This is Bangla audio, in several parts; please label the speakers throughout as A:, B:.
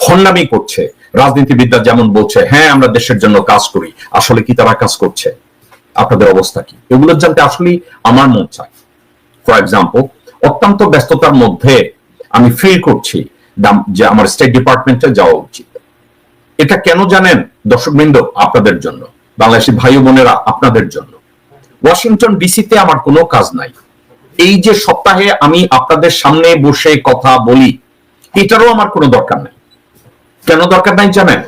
A: ভণ্ডামি করছে। রাজনীতিবিদরা যেমন বলছে হ্যাঁ আমরা দেশের জন্য কাজ করি, আসলে কি তারা কাজ করছে? আপনাদের অবস্থা কি? এগুলো জানতে আসলে আমার মন চায়। ফর এক্সাম্পল, অত্যন্ত ব্যস্ততার মধ্যে আমি ফিল করছি যে আমার স্টেট ডিপার্টমেন্টে যাওয়া উচিত। এটা কেন জানেন দর্শকবৃন্দ? আপনাদের জন্য, বাংলাদেশি ভাই বোনেরা, আপনাদের জন্য। ওয়াশিংটন ডিসিতে আমার কোনো কাজ নাই। এই যে সপ্তাহে আমি আপনাদের সামনে বসে কথা বলি, এটারও আমার কোনো দরকার নাই। কেন দরকার নাই জানেন?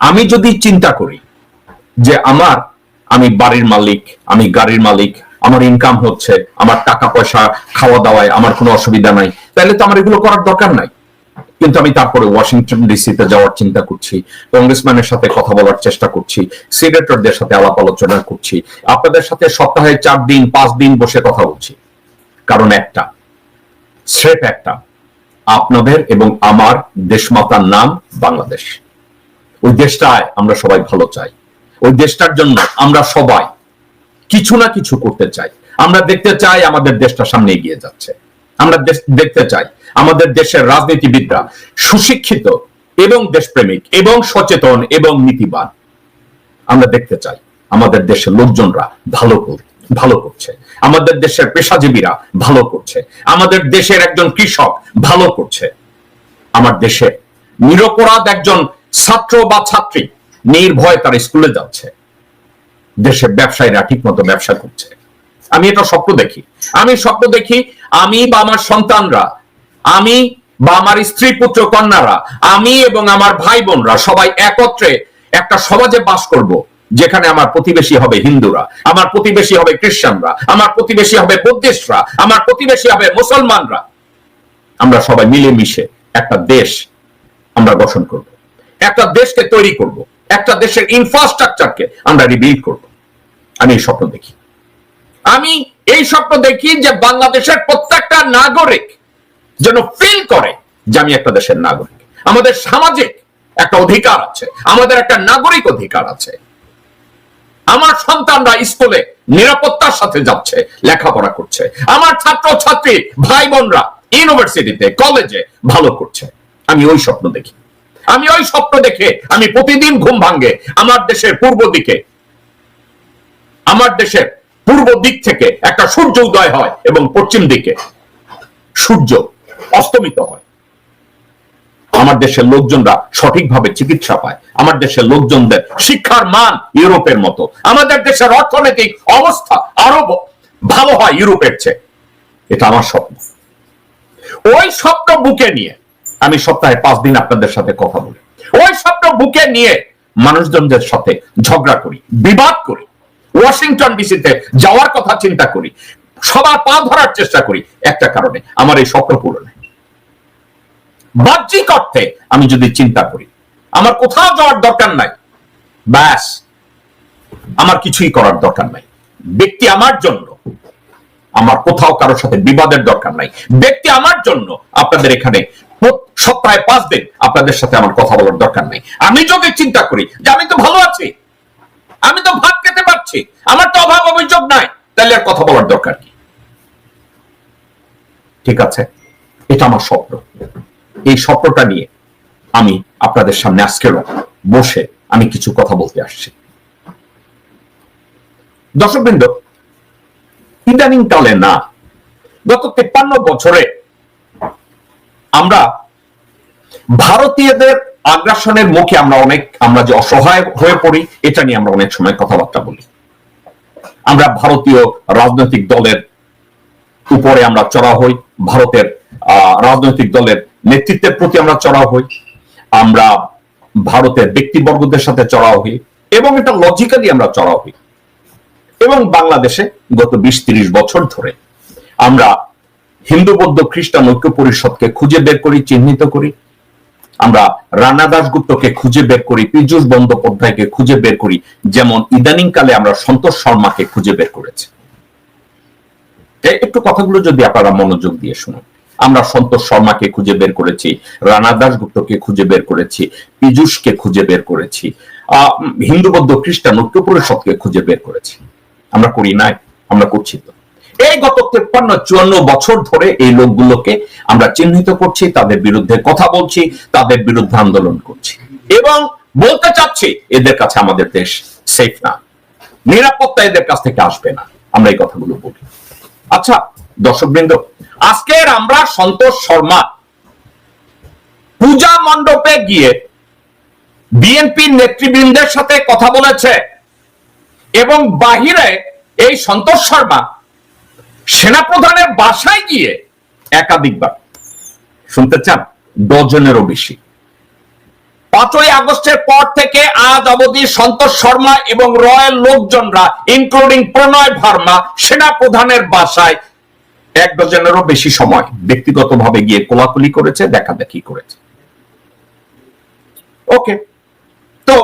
A: আমি যদি চিন্তা করি যে আমি বাড়ির মালিক, আমি গাড়ির মালিক, আমার ইনকাম হচ্ছে, আমার টাকা পয়সা, খাওয়া দাওয়ায় আমার কোনো অসুবিধা নাই, তাহলে তো আমার এগুলো করার দরকার নাই। কিন্তু আমি তারপরে ওয়াশিংটন ডিসিতে যাওয়ার চিন্তা করছি, কংগ্রেসম্যানের সাথে কথা বলার চেষ্টা করছি, সিনেটরদের সাথে আলাপ আলোচনা করছি, আপনাদের সাথে সপ্তাহে 4 দিন 5 দিন বসে কথা বলছি। কারণ একটা, স্রেফ একটা, আপনাদের এবং আমার দেশমাতার নাম বাংলাদেশ। ওই দেশটায় আমরা সবাই ভালো চাই। ওই দেশটার জন্য আমরা সবাই কিছু না কিছু করতে চাই। আমরা দেখতে চাই আমাদের দেশটা সামনে এগিয়ে যাচ্ছে। আমরা দেখতে চাই আমাদের দেশের রাজনীতিবিদরা সুশিক্ষিত এবং দেশপ্রেমিক এবং সচেতন এবং নীতিবান। আমরা দেখতে চাই আমাদের দেশের লোকজনরা ভালো করছে, আমাদের দেশের পেশাজীবীরা ভালো করছে, আমাদের দেশের একজন কৃষক ভালো করছে, আমার দেশে নিরপরাধ একজন ছাত্র বা ছাত্রী নির্ভয়ে তার স্কুলে যাচ্ছে, দেশের ব্যবসায়ীরা ঠিক মতো ব্যবসা করছে। আমি এটা স্বপ্ন দেখি। আমি স্বপ্ন দেখি আমি বা আমার সন্তানরা, আমি বা আমার স্ত্রী পুত্র কন্যারা, আমি এবং আমার ভাই বোনরা সবাই একত্রে একটা সমাজে বাস করব, যেখানে আমার প্রতিবেশী হবে হিন্দুরা, আমার প্রতিবেশী হবে খ্রিস্টানরা, আমার প্রতিবেশী হবে বৌদ্ধিস্টরা, আমার প্রতিবেশী হবে মুসলমানরা। আমরা সবাই মিলেমিশে একটা দেশ আমরা গঠন করব, একটা দেশকে তৈরি করব, একটা দেশের ইনফ্রাস্ট্রাকচারকে আমরা রিবিল্ড করব। আমি এই স্বপ্ন দেখি। আমি এই স্বপ্ন দেখি যে বাংলাদেশের প্রত্যেকটা নাগরিক যেন ফিল করে যে আমি একটা দেশের নাগরিক। আমাদের সামাজিক একটা অধিকার আছে, আমাদের একটা নাগরিক অধিকার আছে। আমার সন্তানরা স্কুলে নিরাপত্তার সাথে যাচ্ছে, লেখাপড়া করছে, আমার ছাত্র ছাত্রী ভাই বোনরা ইউনিভার্সিটিতে কলেজে ভালো করছে। আমি ওই স্বপ্ন দেখি। আমি ওই স্বপ্ন দেখে আমি প্রতিদিন ঘুম ভাঙে আমার দেশের পূর্ব দিকে, আমার দেশের পূর্ব দিক থেকে একটা সূর্য উদয় হয় এবং পশ্চিম দিকে সূর্য অস্তমিত হয়। আমার দেশের লোকজনরা সঠিকভাবে চিকিৎসা পায়, আমার দেশের লোকজনদের শিক্ষার মান ইউরোপের মতো, আমাদের দেশের অর্থনৈতিক অবস্থা আরো ভালো হয় ইউরোপের চেয়ে। এটা আমার স্বপ্ন। ওই স্বপ্ন বুকে নিয়ে আমি সপ্তাহে 5 দিন আপনাদের সাথে কথা বলি। ওই স্বপ্ন বুকে নিয়ে মানুষজনদের সাথে ঝগড়া করি, বিবাদ করি, ওয়াশিংটন ডিসিতে যাওয়ার কথা চিন্তা করি, সবার পা ধরার চেষ্টা করি একটা কারণে, আমার এই স্বপ্ন পূরণে। বাহ্যিক অর্থে আমি যদি চিন্তা করি আমার কোথাও যাওয়ার দরকার নাই, ব্যাস আমার কিছুই করার দরকার নাই। ব্যক্তি আমার জন্য, আমার কোথাও কারোর সাথে বিবাদের দরকার নাই। ব্যক্তি আমার জন্য আপনাদের এখানে সপ্তাহে 5 দিন আপনাদের সাথে আমার কথা বলার দরকার নাই। আমি যদি চিন্তা করি যে আমি তো ভালো আছি, আমি তো ভাত খেতে পারছি, আমার তো অভাব অভিযোগ নাই, তাহলে আর কথা বলার দরকার কি? ঠিক আছে, এটা আমার স্বপ্ন। এই স্বপ্নটা নিয়ে আমি আপনাদের সামনে আজকের বসে আমি কিছু কথা বলতে আসছি। দর্শকবৃন্দ, ইদানিং কালে না, গত 53 বছরে আমরা ভারতীয়দের আগ্রাসনের মুখে আমরা যে অসহায় হয়ে পড়ি, এটা নিয়ে আমরা অনেক সময় কথাবার্তা বলি। আমরা ভারতীয় রাজনৈতিক দলের উপরে আমরা চড়াও হই, ভারতের রাজনৈতিক দলের নেতৃত্বের প্রতি আমরা চড়াও হই, আমরা ভারতের ব্যক্তিবর্গদের সাথে চড়াও হই, এবং এটা লজিক্যালি আমরা চড়াও হই। এবং বাংলাদেশে গত 20-30 বছর ধরে আমরা হিন্দু বৌদ্ধ খ্রিস্টান ঐক্য পরিষদকে খুঁজে বের করি, চিহ্নিত করি। আমরা রানা দাশগুপ্তকে খুঁজে বের করি, পীযূষ বন্দ্যোপাধ্যায়কে খুঁজে বের করি, যেমন ইদানিং কালে আমরা সন্তোষ শর্মাকে খুঁজে বের করেছি। একটু কথাগুলো যদি আপনারা মনোযোগ দিয়ে শুনুন। আমরা সন্তোষ শর্মাকে খুঁজে বের করেছি, রানা দাশগুপ্তকে খুঁজে বের করেছি, পীযূষকে খুঁজে বের করেছি, হিন্দু বৌদ্ধ খ্রিস্টান ঐক্য পরিষদকে খুঁজে বের করেছি। আমরা করি নাই, আমরা করছি তো। এই গত 53-54 বছর ধরে এই লোকগুলোকে আমরা চিহ্নিত করছি, তাদের বিরুদ্ধে কথা বলছি, তাদের বিরুদ্ধে আন্দোলন করছি এবং বলতে চাচ্ছি এদের কাছে আমাদের দেশ সেফ না, নিরাপত্তা এদের কাছ থেকে আসবে না। আমরা এই কথাগুলো বলি। আচ্ছা দর্শকবৃন্দ, আজকের আমরা সন্তোষ শর্মা পূজা মণ্ডপে গিয়ে বিএনপি নেতৃবৃন্দের সাথে কথা বলেছে এবং বাহিরে এই সন্তোষ শর্মা সেনাপ্রধানের বাসায় গিয়ে একাধিকবার, শুনতে চান, ডজনেরও বেশি, 5ই আগস্টের পর থেকে আজ অবধি সন্তোষ শর্মা এবং রয়্যাল লোকজনরা ইনক্লুডিং প্রণয় ভার্মা সেনাপ্রধানের বাসায় 1 ডজনেরও বেশি সময় ব্যক্তিগতভাবে গিয়ে কোলাকুলি করেছে, দেখাদেখি করেছে। ওকে, তো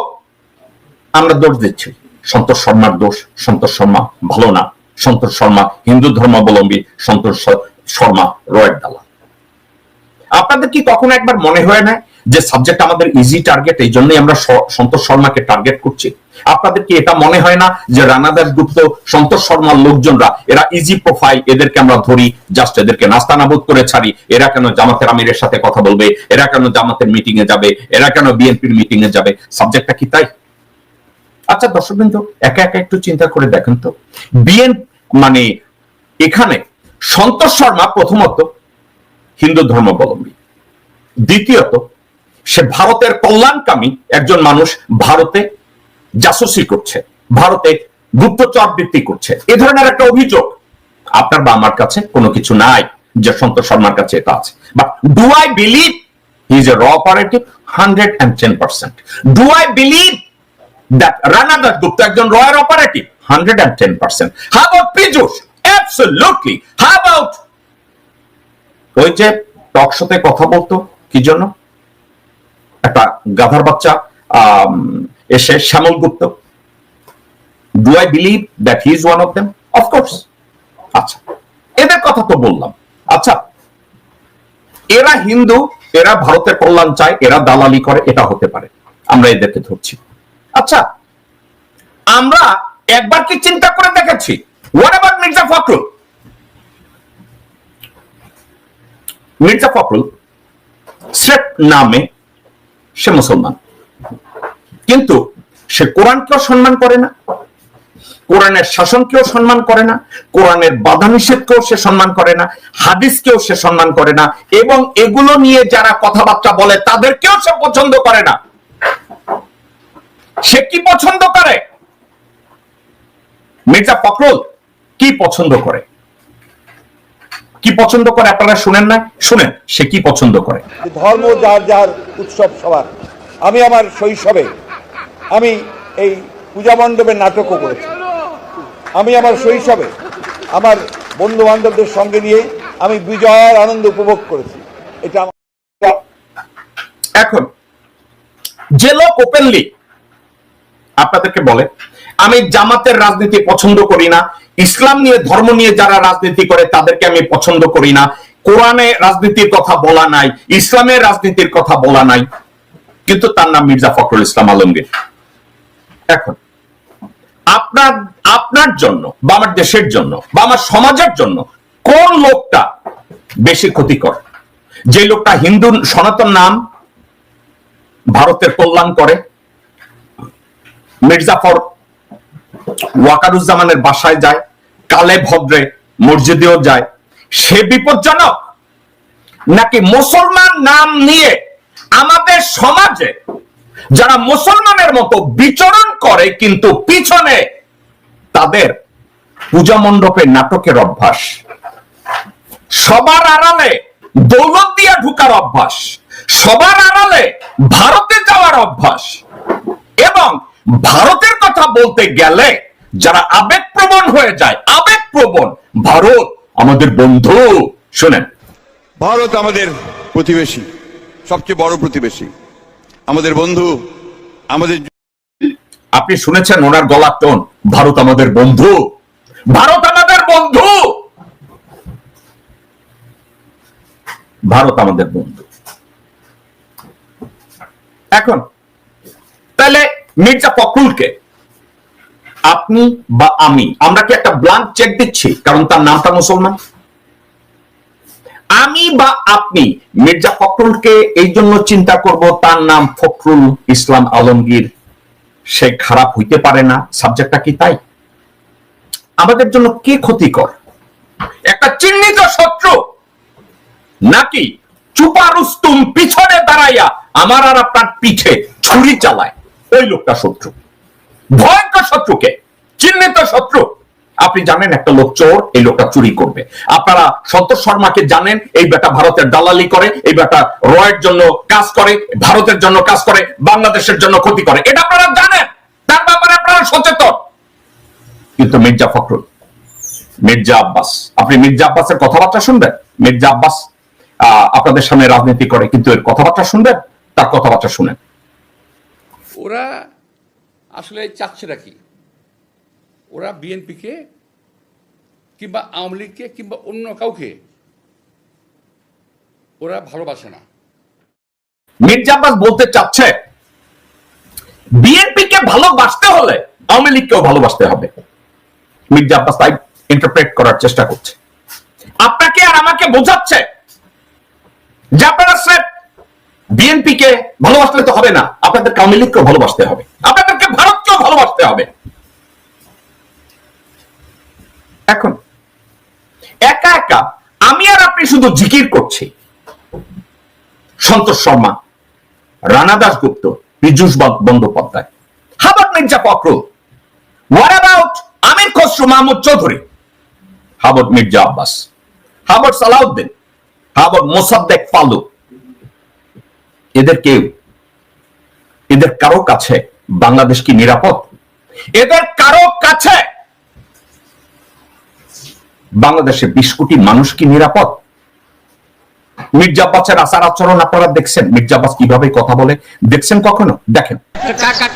A: আমরা দোষ দিচ্ছি, সন্তোষ শর্মার দোষ, সন্তোষ শর্মা ভালো না, সন্তোষ শর্মা হিন্দু ধর্মাবলম্বী, সন্তোষ শর্মা রয়ের দালাল। আপনাদের কি কখনো একবার মনে হয় না যে সাবজেক্ট আমাদের ইজি টার্গেট, এই জন্যই আমরা সন্তোষ শর্মাকে টার্গেট করছি? আপনাদের কি এটা মনে হয় না যে রানা দাশগুপ্ত, সন্তোষ শর্মার লোকজনরা এরা ইজি প্রোফাইল, এদেরকে আমরা ধরি, জাস্ট এদেরকে নাস্তানাবুদ করে ছাড়ি, এরা কেন জামাতের আমিরের সাথে কথা বলবে, এরা কেন জামাতের মিটিং এ যাবে, এরা কেন বিএনপির মিটিং এ যাবে? সাবজেক্টটা কি তাই? আচ্ছা দর্শকবৃন্দ, একা একা একটু চিন্তা করে দেখেন তো, মানে এখানে সন্তোষ শর্মা প্রথমত হিন্দু ধর্মাবলম্বী, দ্বিতীয়ত সে ভারতের কল্যাণকামী একজন মানুষ, ভারতে জাসুসি করছে, ভারতে গুপ্তচর বৃত্তি করছে, এ ধরনের একটা অভিযোগ আপনার বা আমার কাছে কোনো কিছু নাই যে সন্তোষ শর্মার কাছে এটা আছে। But do I believe he is a র operative? 110%. Do I believe that Rana Dasgupta একজন royal operative? 110%. How about Piyush? Absolutely. How about ওই যে টক শোতে কথা বলতো কি জন্য, একটা গাধার বাচ্চা এসে, Shyamal Gupta? Do I believe that he is one of them? Of course. আচ্ছা, এদের কথা তো বললাম। আচ্ছা, এরা হিন্দু, এরা ভারতের কল্যাণ চায়, এরা দালালি করে, এটা হতে পারে, আমরা এদেরকে ধরছি। আচ্ছা, আমরা একবার কি চিন্তা করে দেখেছি হোয়াট অ্যাবাউট মির্জা ফখরুল? মির্জা ফখরুল স্রেফ নামে সে মুসলমান, কিন্তু সে কোরআনকেও সম্মান করে না, কোরআনের শাসনকেও সম্মান করে না, কোরআনের বাধা নিষেধকেও সে সম্মান করে না, হাদিসকেও সে সম্মান করে না, এবং এগুলো নিয়ে যারা কথাবার্তা বলে তাদেরকেও সে পছন্দ করে না। সে কি পছন্দ করে? মির্জা ফখরুল কি পছন্দ করে? কি পছন্দ করে আপনারা শুনেন না? শুনেন সে কি পছন্দ করে।
B: ধর্ম যার যার উৎসব সবার। আমি আমার শৈশবে আমি এই পূজা মণ্ডপের নাটকও করেছি। আমি আমার শৈশবে আমার বন্ধু বান্ধবদের সঙ্গে নিয়ে আমি বিজয়ের আনন্দ উপভোগ করেছি। এটা
A: এখন যে লোক ওপেনলি আপনাদেরকে বলে আমি জামাতের রাজনীতি পছন্দ করি না, ইসলাম নিয়ে, ধর্ম নিয়ে যারা রাজনীতি করে তাদেরকে আমি পছন্দ করি না, কোরআনে রাজনীতির কথা বলা নাই, ইসলামের রাজনীতির কথা বলা নাই, কিন্তু তার নাম মির্জা ফখরুল ইসলাম আলমগীর। এখন আপনার জন্য বা আমার দেশের জন্য বা আমার সমাজের জন্য কোন লোকটা বেশি ক্ষতিকর? যে লোকটা হিন্দু সনাতন নাম ভারতের কল্যাণ করে, মির্জাফর ওয়াকারুজ্জামানের বাসায় যায়, কালে ভদ্রে মসজিদেও যায়, সে বিপজ্জনক? নাকি মুসলমান নাম নিয়ে আমাদের সমাজে যারা মুসলমানের মতো বিচরণ করে কিন্তু পিছনে তাদের পূজা মণ্ডপে নাটকের অভ্যাস, সবার আড়ালে দৌলত দিয়া ঢুকার অভ্যাস, সবার আড়ালে ভারতে যাওয়ার অভ্যাস, এবং ভারতের কথা বলতে গেলে যারা আবেগপ্রবণ হয়ে যায়, আবেগপ্রবণ? ভারত আমাদের বন্ধু। শুনেন,
B: ভারত আমাদের প্রতিবেশী, সবচেয়ে বড় প্রতিবেশী, আমাদের বন্ধু, আমাদের।
A: আপনি শুনেছেন ওনার গলার টোন, ভারত আমাদের বন্ধু, ভারত আমাদের বন্ধু, ভারত আমাদের বন্ধু। এখন তাহলে মির্জা ফখরুলকে আপনি বা আমি, আমরা কি একটা ব্ল্যাঙ্ক চেক দিচ্ছি কারণ তার নামটা মুসলমান? আমি বা আপনি মির্জা ফখরুলকে এই জন্য চিন্তা করব তার নাম ফখরুল ইসলাম আলমগীর, সে খারাপ হইতে পারে না, সাবজেক্টটা কি তাই? আমাদের জন্য কে ক্ষতিকর? একটা চিহ্নিত শত্রু, নাকি চুপা রুস্তুম পিছনে দাঁড়াইয়া আমার আর আপনার পিঠে ছুরি চালায় ওই লোকটা শত্রু? ভয়ঙ্কর শত্রুকে, চিহ্নিত শত্রু। আপনি জানেন একটা লোক চোর, এই লোকটা চুরি করবে। আপনারা সন্তোষ শর্মাকে জানেন, এই বেটা ভারতের দালালি করে, এই বেটা রয়ের জন্য কাজ করে, ভারতের জন্য কাজ করে, বাংলাদেশের জন্য ক্ষতি করে, এটা আপনারা জানেন, তার ব্যাপারে আপনারা সচেতন। কিন্তু মির্জা ফখরুল, মির্জা আব্বাস, আপনি মির্জা আব্বাসের কথাবার্তা শুনবেন? মির্জা আব্বাস আপনাদের সামনে রাজনীতি করে, কিন্তু এর কথাবার্তা শুনবেন? তার কথাবার্তা শুনেন।
C: ওরা আসলে চাচ্ছেটা কি? ওরা বিএনপিকে কিংবা আওয়ামী লীগকে কিংবা অন্য কাউকে ওরা ভালোবাসে না।
A: মির্জা আব্বাস বলতে চাচ্ছে বিএনপিকে ভালোবাসতে হলে আওয়ামী লীগকেও ভালোবাসতে হবে। মির্জা আব্বাস তাই ইন্টারপ্রেট করার চেষ্টা করছে, আপনাকে আর আমাকে বোঝাচ্ছে যে আপনারা স্রেফ বিএনপিকে ভালোবাসলে তো হবে না, আপনাদের আওয়ামী লীগকেও ভালোবাসতে হবে, আপনাদেরকে ভারতকেও ভালোবাসতে হবে। এখন একা একা আমি আর আপনি শুধু জিকির করছি, Santosh Sharma, Rana Dasgupta, Piyush Bandyopadhyay, how about Mirza Fakhrul, what about Amir Khasru Mahmud Chowdhury, how about Mirza Abbas, how about Salauddin, how about Mosaddek Falu? এদের কেউ, এদের কারো কাছে বাংলাদেশ কি নিরাপদ? এদের কারো কাছে বাংলাদেশের 20 কোটি মানুষ কি নিরাপদ? মির্জা আব্বাসের আচার আচরণ আপনারা দেখছেন? মির্জা আব্বাস কিভাবে কথা বলে দেখছেন কখনো? দেখেন।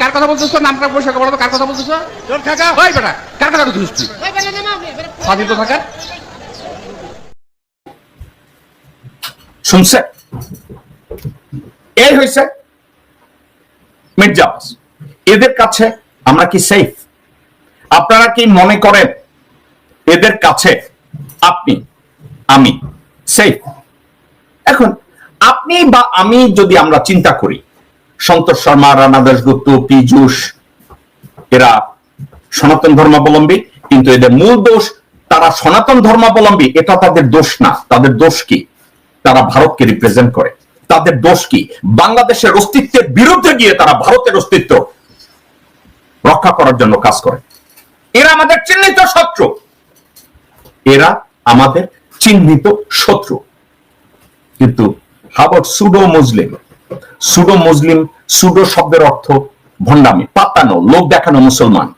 C: কার কথা বলতেছো? নামটা পয়সা বলো তো, কার কথা বলতেছো? তোর কাকা হয় বেটা, কার কথা বলছিস তুই? স্বাধীন তো থাকার
A: শুনছে? এই হয়েছে মির্জা আব্বাস। এদের কাছে আমরা কি সেফ? আপনারা কি মনে করেন এদের কাছে আপনি আমি সেফ? এখন আপনি বা আমি যদি আমরা চিন্তা করি, সন্তোষ শর্মা, রানা দাশগুপ্ত, পীযূষ, এরা সনাতন ধর্মাবলম্বী, কিন্তু এদের মূল দোষ তারা সনাতন ধর্মাবলম্বী, এটা তাদের দোষ না। তাদের দোষ কি? তারা ভারতকে রিপ্রেজেন্ট করে। তাদের দোষ কি? বাংলাদেশের অস্তিত্বের বিরুদ্ধে গিয়ে তারা ভারতের অস্তিত্ব রক্ষা করার জন্য কাজ করে। এরা আমাদের চিহ্নিত শত্রু, এরা আমাদের চিহ্নিত শত্রু। কিন্তু হাবট সুডো মুসলিম, সুডো মুসলিম, সুডো শব্দের অর্থ ভণ্ডামি, পাতানো, লোক দেখানো মুসলমান,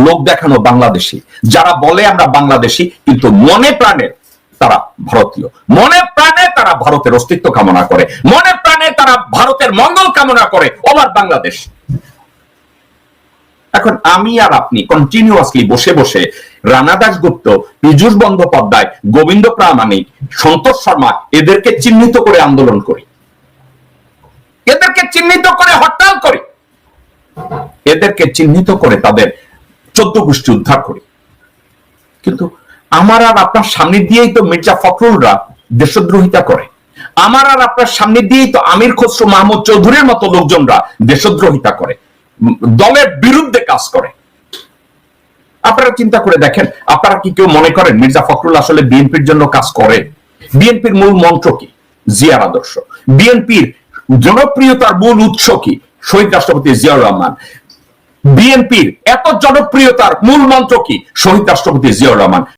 A: লোক দেখানো বাংলাদেশি। যারা বলে আমরা বাংলাদেশি, কিন্তু মনে প্রাণে তারা ভারতীয়, মনে প্রাণে তারা ভারতের অস্তিত্ব কামনা করে, মনে প্রাণে তারা ভারতের মঙ্গল কামনা করে। ওভার বাংলাদেশ। এখন আমি আর আপনি কন্টিনিউয়াসলি বসে বসে রানা দাশগুপ্ত, পীযূষ বন্দ্যোপাধ্যায়, গোবিন্দ প্রামাণিক, সন্তোষ শর্মা, এদেরকে চিহ্নিত করে আন্দোলন করি, এদেরকে চিহ্নিত করে হরতাল করি, এদেরকে চিহ্নিত করে তাদের 14 গোষ্ঠী উদ্ধার করি। কিন্তু আমার আর আপনার সামনে দিয়েই তো মির্জা ফখরুলরা দেশদ্রোহিতা করে, আমার আর আপনার সামনে দিয়েই তো আমির খসরু মাহমুদ চৌধুরীর মতো লোকজনরা দেশদ্রোহিতা করে, দলের বিরুদ্ধে কাজ করে। আপনারা চিন্তা করে দেখেন, আপনারা কি কেউ মনে করেন মির্জা ফখরুল আসলে বিএনপির জন্য কাজ করে? বিএনপির মূল মন্ত্র কি? জিয়ার আদর্শ। বিএনপির জনপ্রিয়তার মূল উৎস কি? শহীদ রাষ্ট্রপতি জিয়াউর রহমান। বিএনপির এত জনপ্রিয়তার মূল মন্ত্র কি? শহীদ রাষ্ট্রপতি জিয়াউর রহমান।